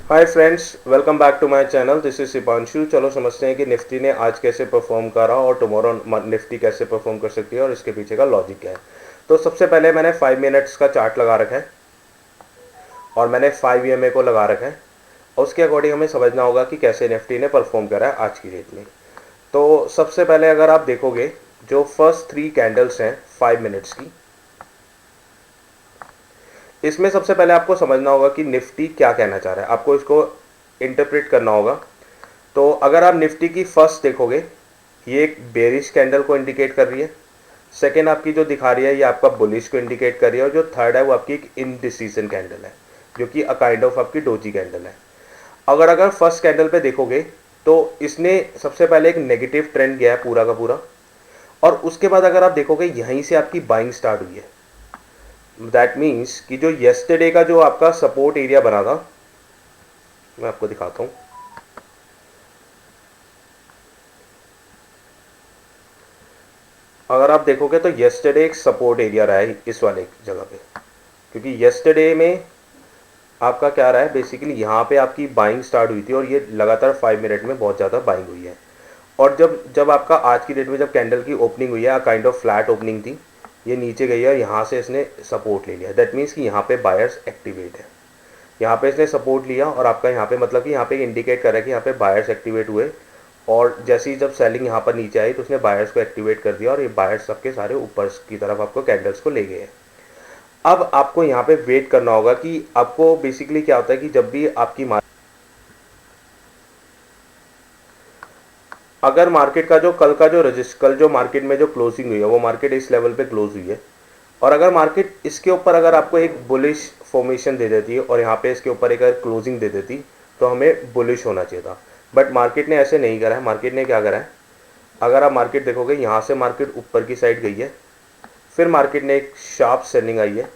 Hi friends, welcome back to my channel. This is Shipanshu. चलो समझते हैं कि निफ्टी ने आज कैसे परफॉर्म करा और टुमारो निफ्टी कैसे परफॉर्म कर सकती है और इसके पीछे का लॉजिक क्या है। तो सबसे पहले मैंने 5 मिनट्स का चार्ट लगा रखा है और मैंने 5 EMA को लगा रखा है और उसके अकॉर्डिंग हमें समझना होगा कि कैसे निफ्टी ने परफॉर्म करा है आज की डेट में। तो सबसे पहले अगर आप देखोगे, जो फर्स्ट 3 कैंडल्स हैं 5 मिनट्स की, इसमें सबसे पहले आपको समझना होगा कि निफ्टी क्या कहना चाह रहा है। आपको इसको इंटरप्रेट करना होगा। तो अगर आप निफ्टी की फर्स्ट देखोगे, ये एक बेरिश कैंडल को इंडिकेट कर रही है। सेकेंड आपकी जो दिखा रही है ये आपका बुलिश को इंडिकेट कर रही है और जो थर्ड है वो आपकी एक इनडिसीजन कैंडल है, जो कि अ काइंड ऑफ आपकी डोजी कैंडल है। अगर फर्स्ट कैंडल पे देखोगे तो इसने सबसे पहले एक नेगेटिव ट्रेंड गया है पूरा का पूरा, और उसके बाद अगर आप देखोगे यहीं से आपकी बाइंग स्टार्ट हुई है। दैट मीन्स कि जो येस्टरडे का जो आपका सपोर्ट एरिया बना था, मैं आपको दिखाता हूं। अगर आप देखोगे तो येस्टरडे एक सपोर्ट एरिया रहा है इस वाले जगह पे, क्योंकि येस्टरडे में आपका क्या रहा है, बेसिकली यहाँ पे आपकी बाइंग स्टार्ट हुई थी और ये लगातार 5 मिनट में बहुत ज़्यादा बाइंग हुई है। और जब जब आपका आज की डेट में जब कैंडल की ओपनिंग हुई है, काइंड ऑफ फ्लैट ओपनिंग थी, ये नीचे गई है, यहाँ से इसने सपोर्ट ले लिया। दैट मीन्स कि यहाँ पे बायर्स एक्टिवेट है। यहाँ पे इसने सपोर्ट लिया और आपका यहाँ पे मतलब कि यहाँ पे इंडिकेट कर रहा है कि यहाँ पे बायर्स एक्टिवेट हुए, और जैसे ही जब सेलिंग यहाँ पर नीचे आई तो उसने बायर्स को एक्टिवेट कर दिया और ये बायर्स सबके सारे ऊपर की तरफ आपको कैंडल्स को ले गए हैं। अब आपको यहाँ पे वेट करना होगा कि आपको बेसिकली क्या होता है कि जब भी आपकी अगर मार्केट का जो कल जो मार्केट में जो क्लोजिंग हुई है वो मार्केट इस लेवल पे क्लोज हुई है, और अगर मार्केट इसके ऊपर अगर आपको एक बुलिश फॉर्मेशन दे देती है और यहाँ पे इसके ऊपर एक अगर क्लोजिंग दे देती तो हमें बुलिश होना चाहिए था। बट मार्केट ने ऐसे नहीं करा है। मार्केट ने क्या करा है, अगर आप मार्केट देखोगे यहाँ से मार्केट ऊपर की साइड गई है, फिर मार्केट ने एक शार्प सेलिंग आई है,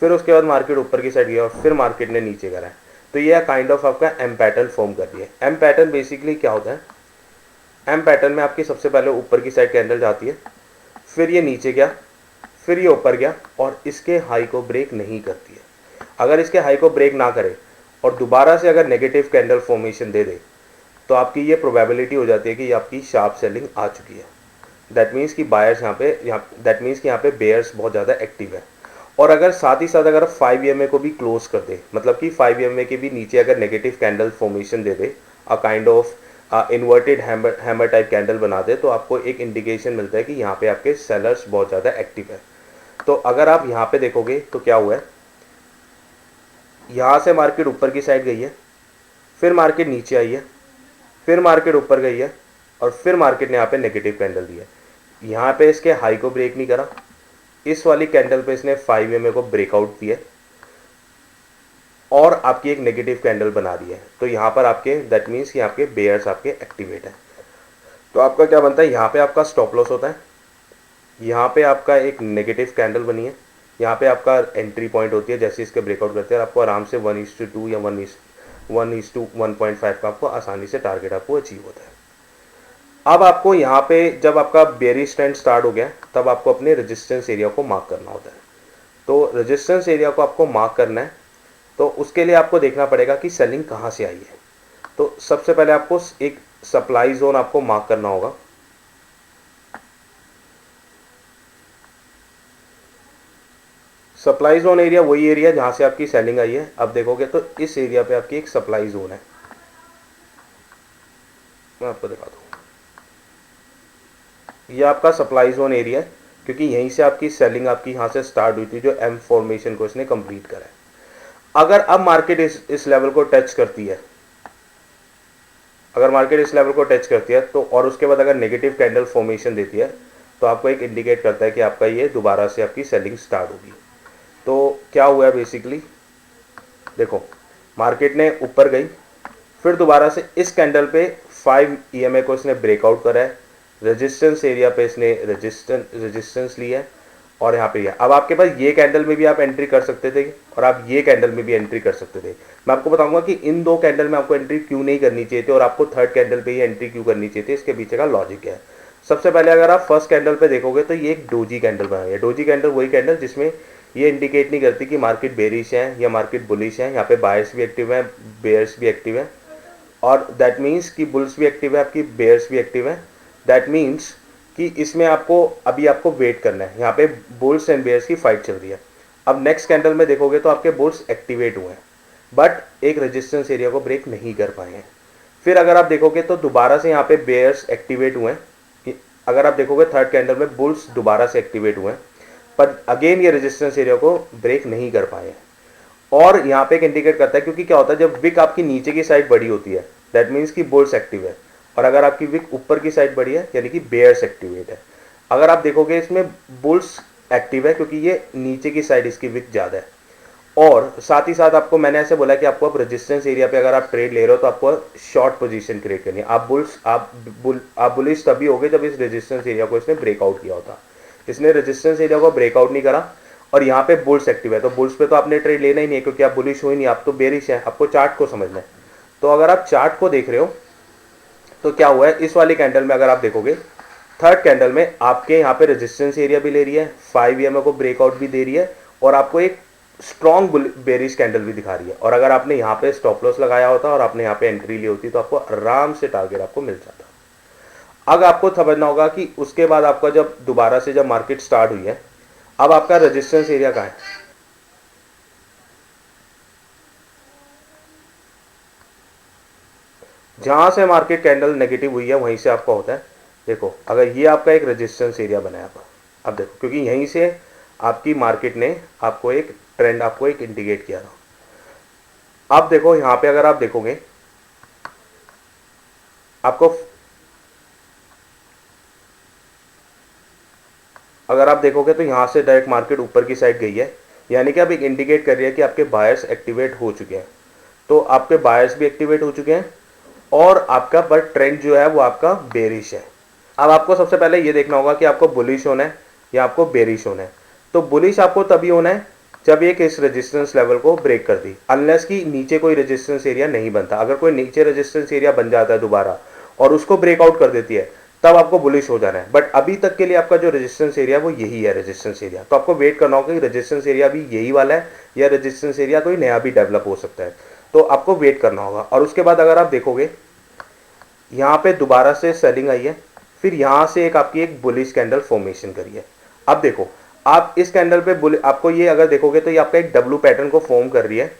फिर उसके बाद मार्केट ऊपर की साइड गई और फिर मार्केट ने नीचे करा है। तो ये काइंड ऑफ आपका एम पैटर्न फॉर्म कर रही है। एम पैटर्न बेसिकली क्या होता है, एम पैटर्न में आपकी सबसे पहले ऊपर की साइड कैंडल जाती है, फिर ये नीचे गया, फिर ये ऊपर गया और इसके हाई को ब्रेक नहीं करती है। अगर इसके हाई को ब्रेक ना करे और दोबारा से अगर नेगेटिव कैंडल फॉर्मेशन दे दे तो आपकी ये प्रोबेबिलिटी हो जाती है कि आपकी शार्प सेलिंग आ चुकी है। दैट मीन्स कि बायर्स दैट मीन्स कि यहाँ पे बेयर्स बहुत ज़्यादा एक्टिव है। और अगर साथ ही साथ अगर 5 EMA को भी क्लोज कर दे, मतलब कि 5 EMA के भी नीचे अगर negative candle formation they they, a kind of inverted hammer type candle बना दे, तो आपको एक इंडिकेशन मिलता है कि यहाँ पे आपके सेलर्स बहुत ज़्यादा एक्टिव है। तो अगर आप यहाँ पे देखोगे तो क्या हुआ है, यहाँ से मार्केट ऊपर की साइड गई है, फिर मार्केट नीचे आई है, फिर मार्केट ऊपर गई है और फिर मार्केट ने यहाँ पे नेगेटिव कैंडल दी है। यहाँ पे इसके हाई को ब्रेक नहीं करा, इस वाली कैंडल पे इसने 5 EMA को ब्रेकआउट दिया और आपकी एक नेगेटिव कैंडल बना दी है। तो यहाँ पर आपके दैट मीन्स कि आपके बेयर्स आपके एक्टिवेट हैं। तो आपका क्या बनता है, यहाँ पे आपका स्टॉप लॉस होता है, यहाँ पे आपका एक नेगेटिव कैंडल बनी है, यहाँ पे आपका एंट्री पॉइंट होती है जैसे इसके ब्रेकआउट करते हैं, आपको आराम से 1:2 या 1:1.5 का आपको आसानी से टारगेट आपको अचीव होता है। अब आपको यहाँ पे जब आपका बेयरिश ट्रेंड स्टार्ट हो गया तब आपको अपने रेजिस्टेंस एरिया को मार्क करना होता है। तो रेजिस्टेंस एरिया को आपको मार्क करना है, तो उसके लिए आपको देखना पड़ेगा कि सेलिंग कहाँ से आई है। तो सबसे पहले आपको एक सप्लाई जोन आपको मार्क करना होगा। सप्लाई जोन एरिया वही एरिया जहाँ से आपकी सेलिंग आई है। अब देखोगे तो इस एरिया पे आपकी एक सप्लाई जोन है, मैं आपको दिखाता हूँ। ये आपका सप्लाई जोन एरिया है, क्योंकि यहीं से आपकी सेलिंग आपकी यहाँ से स्टार्ट हुई थी, जो एम फॉर्मेशन को इसने कंप्लीट करा है। अगर अब मार्केट इस लेवल को टच करती है, अगर मार्केट इस लेवल को टच करती है तो और उसके बाद अगर नेगेटिव कैंडल फॉर्मेशन देती है तो आपको एक इंडिकेट करता है कि आपका ये दोबारा से आपकी सेलिंग स्टार्ट होगी। तो क्या हुआ है बेसिकली, देखो मार्केट ने ऊपर गई, फिर दोबारा से इस कैंडल पे 5 EMA को इसने ब्रेकआउट करा है, रेजिस्टेंस एरिया पे इसने रेजिस्टेंस लिया है और यहाँ पे लिया। अब आपके पास ये कैंडल में भी आप एंट्री कर सकते थे और आप ये कैंडल में भी एंट्री कर सकते थे। मैं आपको बताऊंगा कि इन दो कैंडल में आपको एंट्री क्यों नहीं करनी चाहिए थी और आपको थर्ड कैंडल पे ही एंट्री क्यों करनी चाहिए थी, इसके पीछे का लॉजिक है। सबसे पहले अगर आप फर्स्ट कैंडल पे देखोगे तो ये एक डोजी कैंडल बना है। डोजी कैंडल वही कैंडल जिसमें ये इंडिकेट नहीं करती कि मार्केट बेरिश है या मार्केट बुलिश है। यहाँ पे बायर्स भी एक्टिव है, बेयर्स भी एक्टिव है, और दैट मीन्स कि बुल्स भी एक्टिव है, आपकी बेयर्स भी एक्टिव है। दैट मीन्स कि इसमें आपको अभी आपको वेट करना है। यहाँ पे बुल्स एंड बेयर्स की फाइट चल रही है। अब नेक्स्ट कैंडल में देखोगे तो आपके बुल्स एक्टिवेट हुए हैं, बट एक रेजिस्टेंस एरिया को ब्रेक नहीं कर पाए हैं। फिर अगर आप देखोगे तो दोबारा से यहाँ पे बेयर्स एक्टिवेट हुए हैं। अगर आप देखोगे थर्ड कैंडल में बुल्स दोबारा से एक्टिवेट हुए हैं, पर अगेन ये रेजिस्टेंस एरिया को ब्रेक नहीं कर पाए हैं। और यहाँ पे एक इंडिकेट करता है, क्योंकि क्या होता है जब विक आपकी नीचे की साइड बड़ी होती है दैट मीन्स कि बुल्स एक्टिव है, और अगर आपकी विक ऊपर की साइड बड़ी है यानी कि बेयर्स एक्टिवेट है। अगर आप देखोगे इसमें बुल्स एक्टिव है क्योंकि ये नीचे की साइड इसकी विक ज़्यादा है। और साथ ही साथ आपको मैंने ऐसे बोला कि आपको अब रेजिस्टेंस एरिया पे अगर आप ट्रेड ले रहे हो तो आपको शॉर्ट पोजीशन क्रिएट करनी है। आप बुलिश तभी होगे जब इस रेजिस्टेंस एरिया को इसने ब्रेकआउट किया होता। इसने रेजिस्टेंस एरिया को ब्रेकआउट नहीं करा और यहाँ पे बुल्स एक्टिव है, तो बुल्स पे तो आपने ट्रेड लेना ही नहीं है क्योंकि आप बुलिश हो ही नहीं, आप तो बेरिश है। आपको चार्ट को समझना है। तो अगर आप चार्ट को देख रहे हो तो क्या हुआ है इस वाली कैंडल में, अगर आप देखोगे थर्ड कैंडल में आपके यहाँ पे रेजिस्टेंस एरिया भी ले रही है, 5 EMA को ब्रेकआउट भी दे रही है, और आपको एक स्ट्रॉन्ग बेरिश कैंडल भी दिखा रही है। और अगर आपने यहाँ पे स्टॉप लॉस लगाया होता और आपने यहाँ पे एंट्री ली होती तो आपको आराम से टारगेट आपको मिल जाता। अब आपको समझना होगा कि उसके बाद आपका जब दोबारा से जब मार्केट स्टार्ट हुई है, अब आपका रेजिस्टेंस एरिया कहाँ है? जहां से मार्केट कैंडल नेगेटिव हुई है वहीं से आपका होता है। देखो अगर ये आपका एक रेजिस्टेंस एरिया बनाया था, अब देखो क्योंकि यहीं से आपकी मार्केट ने आपको एक ट्रेंड आपको एक इंडिकेट किया था। अब देखो यहाँ पे अगर आप देखोगे आपको, अगर आप देखोगे तो यहाँ से डायरेक्ट मार्केट ऊपर की साइड गई है, यानी कि अब एक इंडिकेट कर रही है कि आपके बायर्स एक्टिवेट हो चुके हैं। तो आपके बायर्स भी एक्टिवेट हो चुके हैं और आपका पर ट्रेंड जो है वो आपका बेरिश है। अब आपको सबसे पहले ये देखना होगा कि आपको बुलिश होना है या आपको बेरिश होना है। तो बुलिश आपको तभी होना है जब एक इस रेजिस्टेंस लेवल को ब्रेक कर दी, अनलेस कि नीचे कोई रेजिस्टेंस एरिया नहीं बनता। अगर कोई नीचे रेजिस्टेंस एरिया बन जाता है दोबारा और उसको ब्रेकआउट कर देती है तब आपको बुलिश हो जाना है। बट अभी तक के लिए आपका जो रेजिस्टेंस एरिया वो यही है रेजिस्टेंस एरिया। तो आपको वेट करना होगा कि रेजिस्टेंस एरिया भी यही वाला है या रेजिस्टेंस एरिया कोई नया भी डेवलप हो सकता है। तो आपको वेट करना होगा। और उसके बाद अगर आप देखोगे यहाँ पे दोबारा से सेलिंग आई है, फिर यहाँ से एक आपकी एक बुलिश कैंडल फॉर्मेशन करी है। अब देखो आप इस कैंडल पे आपको ये अगर देखोगे तो ये आपका एक डब्ल्यू पैटर्न को फॉर्म कर रही है,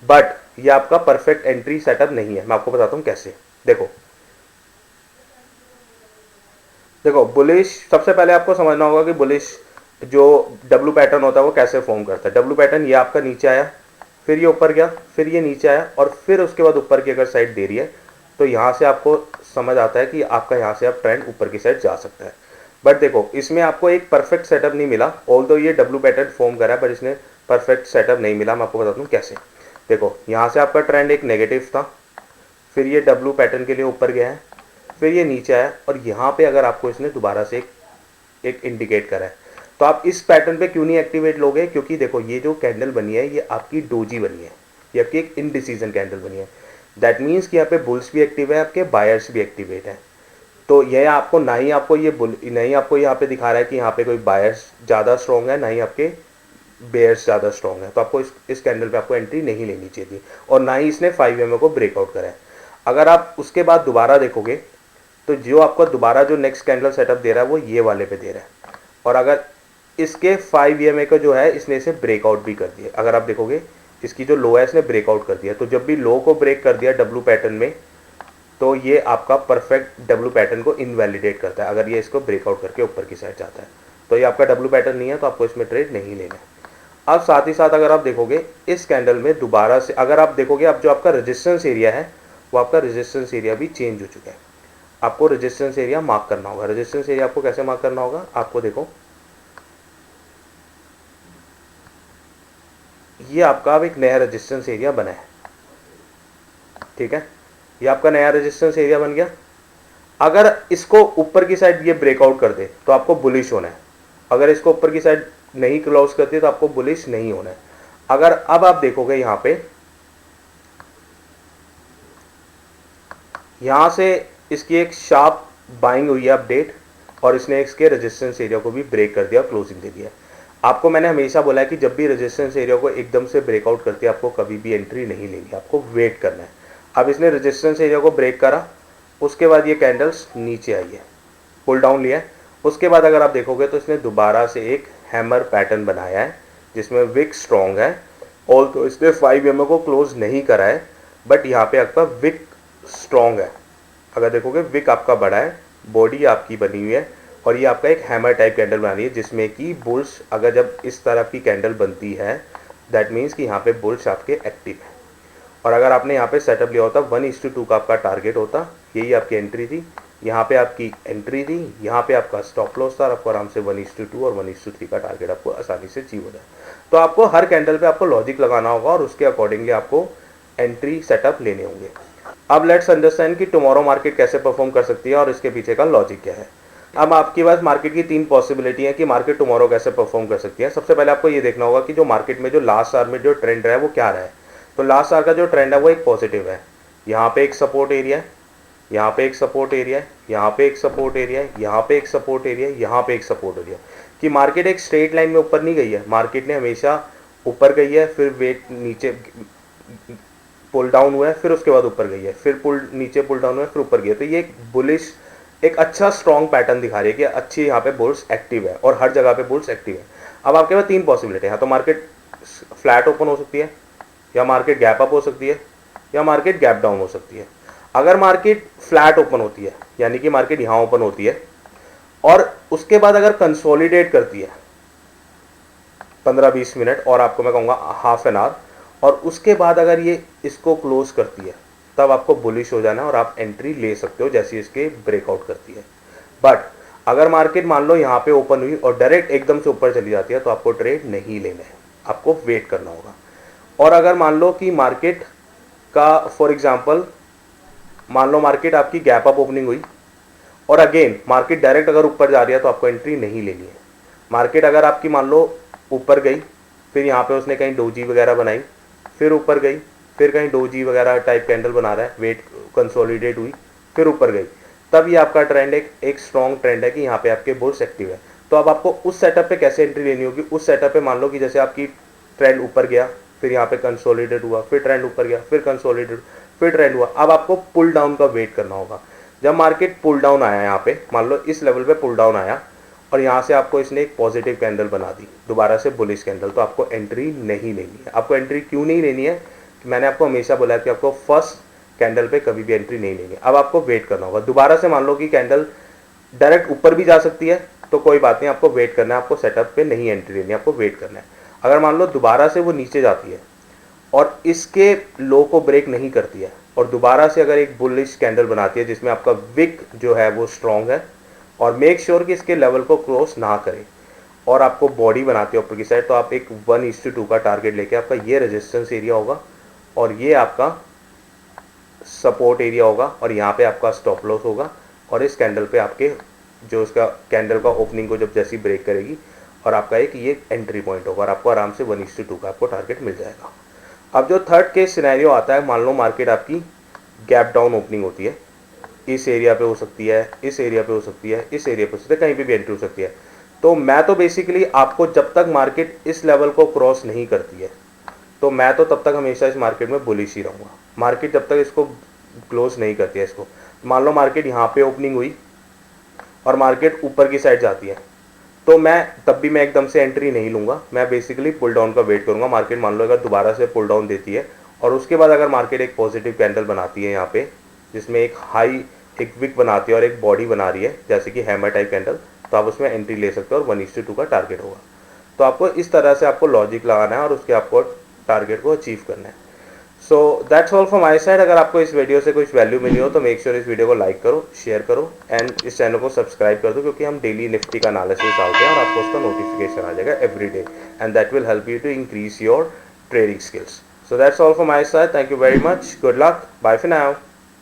बट ये आपका परफेक्ट एंट्री सेटअप नहीं है। मैं आपको बताता हूँ कैसे। देखो देखो बुलिश, सबसे पहले आपको समझना होगा कि बुलिश जो डब्ल्यू पैटर्न होता है वो कैसे फॉर्म करता है। डब्ल्यू पैटर्न ये आपका नीचे आया, फिर ये ऊपर गया, फिर ये नीचे आया, और फिर उसके बाद ऊपर की अगर साइड दे रही है तो यहाँ से आपको समझ आता है कि आपका यहाँ से आप ट्रेंड ऊपर की साइड जा सकता है। बट देखो इसमें आपको एक परफेक्ट सेटअप नहीं मिला, ऑल्दो ये डब्ल्यू पैटर्न फॉर्म करा है, बट इसने परफेक्ट सेटअप नहीं मिला। मैं आपको बताता हूँ कैसे। देखो यहाँ से आपका ट्रेंड एक नेगेटिव था, फिर ये डब्ल्यू पैटर्न के लिए ऊपर गया है, फिर ये नीचे आया, और यहाँ पे अगर आपको इसने दोबारा से एक इंडिकेट करा है तो आप इस पैटर्न पे क्यों नहीं एक्टिवेट लोगे? क्योंकि देखो ये जो कैंडल बनी है ये आपकी डोजी बनी है, ये आपकी एक इनडिसीजन कैंडल बनी है। दैट मीन्स कि यहाँ पे बुल्स भी एक्टिव है, आपके बायर्स भी एक्टिवेट है। तो यह आपको ना ही आपको ये नहीं आपको यहाँ पे दिखा रहा है कि यहाँ पे कोई बायर्स ज़्यादा स्ट्रॉन्ग है, ना ही आपके बेयर्स ज़्यादा स्ट्रॉन्ग है। तो आपको इस कैंडल पे आपको एंट्री नहीं लेनी चाहिए थी, और ना ही इसने 5 EMA को ब्रेकआउट करा है। अगर आप उसके बाद दोबारा देखोगे तो जो आपको दोबारा जो नेक्स्ट कैंडल सेटअप दे रहा है वो ये वाले पे दे रहा है, और अगर इसके 5 EMA का जो है इसने इसे ब्रेकआउट भी कर दिया। अगर आप देखोगे इसकी जो लो है इसने ब्रेकआउट कर दिया। तो जब भी लो को ब्रेक कर दिया डब्ल्यू पैटर्न में तो ये आपका परफेक्ट डब्ल्यू पैटर्न को इनवैलिडेट करता है, अगर ये इसको ब्रेकआउट करके ऊपर की साइड जाता है। तो ये आपका डब्ल्यू पैटर्न नहीं है, तो आपको इसमें ट्रेड नहीं लेना है। अब साथ ही साथ अगर आप देखोगे इस कैंडल में दोबारा से अगर आप देखोगे अब जो आपका रेजिस्टेंस एरिया है वो आपका रेजिस्टेंस एरिया भी चेंज हो चुका है। आपको रेजिस्टेंस एरिया मार्क करना होगा। रेजिस्टेंस एरिया आपको कैसे मार्क करना होगा? आपको देखो ये आपका अब एक नया रेजिस्टेंस एरिया बना है, ठीक है, ये आपका नया रेजिस्टेंस एरिया बन गया। अगर इसको ऊपर की साइड ये ब्रेकआउट कर दे तो आपको बुलिश होना है, अगर इसको ऊपर की साइड नहीं क्लोज करती तो आपको बुलिश नहीं होना है। अगर अब आप देखोगे यहाँ पे यहाँ से इसकी एक शार्प बाइंग हुई है अपडेट, और इसने इसके रेजिस्टेंस एरिया को भी ब्रेक कर दिया, क्लोजिंग दे दिया। आपको मैंने हमेशा बोला है कि जब भी रेजिस्टेंस एरिया को एकदम से ब्रेकआउट करती है आपको कभी भी एंट्री नहीं लेनी, आपको वेट करना है। अब इसने रेजिस्टेंस एरिया को ब्रेक करा, उसके बाद ये कैंडल्स नीचे आई है, पुल डाउन लिया है। उसके बाद अगर आप देखोगे तो इसने दोबारा से एक हैमर पैटर्न बनाया है जिसमें विक स्ट्रॉन्ग है, और तो इसने 5 EMA को क्लोज नहीं करा है, बट यहाँ पे आपका विक स्ट्रॉन्ग है। अगर देखोगे विक आपका बड़ा है, बॉडी आपकी बनी हुई है, और ये आपका एक हैमर टाइप कैंडल बना रही है जिसमें कि बुल्स अगर जब इस तरह की कैंडल बनती है दैट मीन्स कि यहाँ पे बुल्स आपके एक्टिव है। और अगर आपने यहाँ पे सेटअप लिया होता 1:2 का आपका टारगेट होता, यही आपकी एंट्री थी, यहाँ पे आपकी एंट्री थी, यहाँ पे आपका स्टॉप लॉस था, और आपको आराम से 1:2 और 1:3 का टारगेट आपको आसानी से अचीव हो जाए। तो आपको हर कैंडल पे आपको लॉजिक लगाना होगा और उसके अकॉर्डिंगली आपको एंट्री सेटअप लेने होंगे। अब लेट्स अंडरस्टैंड कि टुमारो मार्केट कैसे परफॉर्म कर सकती है और इसके पीछे का लॉजिक क्या है। अब आपके पास मार्केट की 3 पॉसिबिलिटी है कि मार्केट टुमारो कैसे परफॉर्म कर सकती है। सबसे पहले आपको ये देखना होगा कि जो मार्केट में जो लास्ट आवर में जो ट्रेंड रहा है वो क्या रहा है। तो लास्ट आवर का जो ट्रेंड है वो एक पॉजिटिव है। यहाँ पे एक सपोर्ट एरिया है, यहाँ पे एक सपोर्ट एरिया है, यहाँ पे एक सपोर्ट एरिया है, यहाँ पे एक सपोर्ट एरिया है, यहाँ पे एक सपोर्ट एरिया, कि मार्केट एक स्ट्रेट लाइन में ऊपर नहीं गई है, मार्केट ने हमेशा ऊपर गई है, फिर वेट नीचे पुल डाउन हुआ है, फिर उसके बाद ऊपर गई है, फिर पुल नीचे पुल डाउन हुआ है, फिर ऊपर गई है। तो ये एक बुलिश एक अच्छा स्ट्रॉन्ग पैटर्न दिखा रही है कि अच्छी यहाँ पे बुल्स एक्टिव है और हर जगह पे बुल्स एक्टिव है। अब आपके पास 3 पॉसिबिलिटी है, तो मार्केट फ्लैट ओपन हो सकती है, या मार्केट गैप अप हो सकती है, या मार्केट गैप डाउन हो सकती है। अगर मार्केट फ्लैट ओपन होती है यानी कि मार्केट यहाँ ओपन होती है और उसके बाद अगर कंसोलिडेट करती है 15-20 मिनट और आपको मैं कहूँगा हाफ एन आवर, और उसके बाद अगर ये इसको क्लोज करती है तब आपको बुलिश हो जाना है और आप एंट्री ले सकते हो जैसी इसके ब्रेकआउट करती है। बट अगर मार्केट मान लो यहाँ पे ओपन हुई और डायरेक्ट एकदम से ऊपर चली जाती है तो आपको ट्रेड नहीं लेना है, आपको वेट करना होगा। और अगर मान लो कि मार्केट का फॉर एग्जांपल मान लो मार्केट आपकी गैप अप ओपनिंग हुई और अगेन मार्केट डायरेक्ट अगर ऊपर जा रही है तो आपको एंट्री नहीं लेनी है। मार्केट अगर आपकी मान लो ऊपर गई, फिर यहाँ पे उसने कहीं डोजी वगैरह बनाई, फिर ऊपर गई, फिर कहीं डोजी वगैरह टाइप कैंडल बना रहा है, वेट कंसोलिडेट हुई, फिर ऊपर गई, तब ये आपका ट्रेंड एक स्ट्रॉन्ग ट्रेंड है कि यहाँ पे आपके बुल्स एक्टिव है। तो अब आपको उस सेटअप पे कैसे एंट्री लेनी होगी। उस सेटअप पे मान लो कि जैसे आपकी ट्रेंड ऊपर गया, फिर यहाँ पे कंसोलिडेट हुआ, फिर ट्रेंड ऊपर गया, फिर कंसोलिडेट, फिर ट्रेंड हुआ, अब आपको पुल डाउन का वेट करना होगा। जब मार्केट पुल डाउन आया यहाँ पे मान लो इस लेवल पे पुल डाउन आया और यहाँ से आपको इसने एक पॉजिटिव कैंडल बना दी, दोबारा से बुलिश कैंडल, तो आपको एंट्री नहीं लेनी है। आपको एंट्री क्यों नहीं लेनी है, मैंने आपको हमेशा बोला है कि आपको फर्स्ट कैंडल पे कभी भी एंट्री नहीं लेनी। अब आपको वेट करना होगा। दोबारा से मान लो कि कैंडल डायरेक्ट ऊपर भी जा सकती है तो कोई बात नहीं, आपको वेट करना है, आपको सेटअप पे नहीं एंट्री लेनी है, आपको वेट करना है। अगर मान लो दोबारा से वो नीचे जाती है और इसके लो को ब्रेक नहीं करती है और दोबारा से अगर एक बुलिश कैंडल बनाती है जिसमें आपका विक जो है वो स्ट्रॉन्ग है, और मेक श्योर कि इसके लेवल को क्रॉस ना करे, और आपको बॉडी बनाती है ऊपर की साइड, तो आप एक 1:2 का टारगेट लेके आपका ये रेजिस्टेंस एरिया होगा और ये आपका सपोर्ट एरिया होगा और यहाँ पे आपका स्टॉप लॉस होगा, और इस कैंडल पे आपके जो उसका कैंडल का ओपनिंग को जब जैसी ब्रेक करेगी और आपका एक ये एंट्री पॉइंट होगा और आपको आराम से 1:2 का आपको टारगेट मिल जाएगा। अब जो थर्ड केस सिनेरियो आता है, मान लो मार्केट आपकी गैप डाउन ओपनिंग होती है, इस एरिया पे हो सकती है, इस एरिया पे हो सकती है, इस एरिया पे हो सकती है, कहीं पे भी एंट्री हो सकती है। तो मैं तो बेसिकली आपको जब तक मार्केट इस लेवल को क्रॉस नहीं करती है तो मैं तो तब तक हमेशा इस मार्केट में बुलिश ही रहूँगा। मार्केट जब तक इसको क्लोज नहीं करती है, इसको मान लो मार्केट यहाँ पे ओपनिंग हुई और मार्केट ऊपर की साइड जाती है तो तब भी मैं एकदम से एंट्री नहीं लूँगा, मैं बेसिकली पुल डाउन का वेट करूँगा। मार्केट मान लो अगर दोबारा से पुल डाउन देती है और उसके बाद अगर मार्केट एक पॉजिटिव कैंडल बनाती है यहाँ पे जिसमें एक हाई एक विक बनाती है और एक बॉडी बना रही है जैसे कि हैमर टाइप कैंडल, तो आप उसमें एंट्री ले सकते हो और 1:2 का टारगेट होगा। तो आपको इस तरह से आपको लॉजिक लगाना है और उसके आपको टारगेट को अचीव करना है। सो that's all from my side. अगर आपको इस वीडियो से कुछ वैल्यू मिली हो तो मेक श्योर इस वीडियो को लाइक करो, शेयर करो एंड इस चैनल को सब्सक्राइब कर दो, क्योंकि हम डेली निफ्टी का एनालिसिस डालते हैं और आपको उसका नोटिफिकेशन आ जाएगा every day, and that will help you to increase your trading skills. So that's all from my side. Thank you very much, good luck, bye for now.